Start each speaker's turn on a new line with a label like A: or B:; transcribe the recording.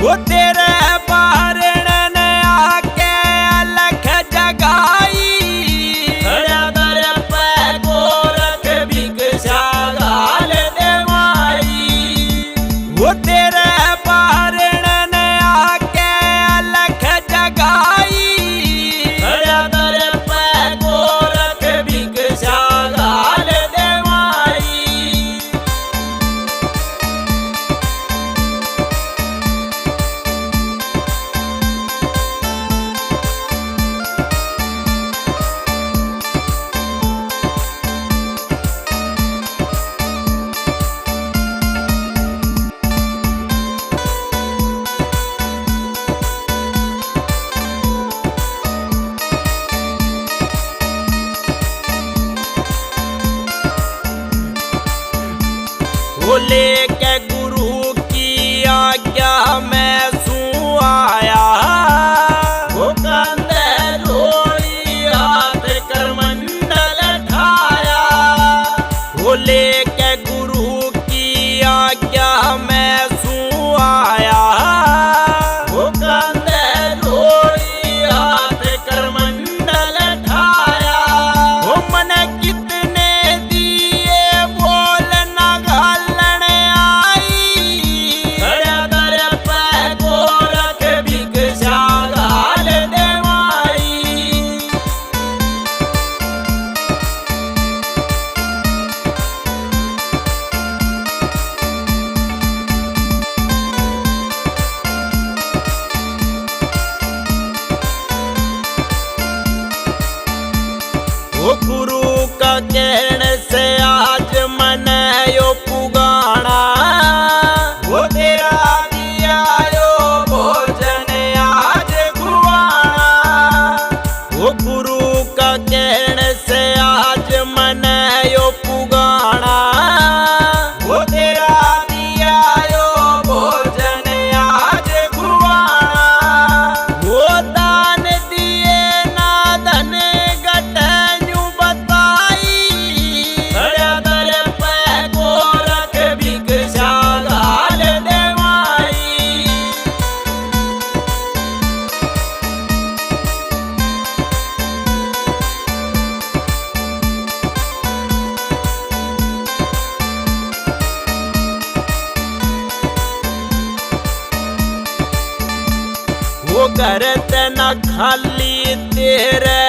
A: वो तेरे बारण ने आके अलख जगाई, खड़ा दर पे गोरख भिक्षा घाल दे माई। वो तेरे बारण ने आके अलख जगाई, खड़ा दर पे गोरख भिक्षा घाल दे माई। वो लेके गुरु की आज्ञा मैं सू आया, वो कंधे जोड़ी हाथ कर मंडल ठाया। वो लेके गुरु की आज्ञा मैं सू आया, वो कंधे जोड़ी हाथ कर मंडल ठाया। वो मन कितने दिए बोल ना घालन आई, खड़ा दर पे गोरख भिक्षा घाल दे माई। वो गुरु का कहने से आज मन यो पुगाना, वो तेरा दिया यो भोजन आज खुआना। वो गुरु का कहने से आज मन यो पुगाना, वो तेरा दिया यो भोजन आज खुआना। वो दान दिए ना धन गटन्यू बताई, खड़ा दर पे गोरख भिक्षा घाल दे माई। वो घर न खाली तेरे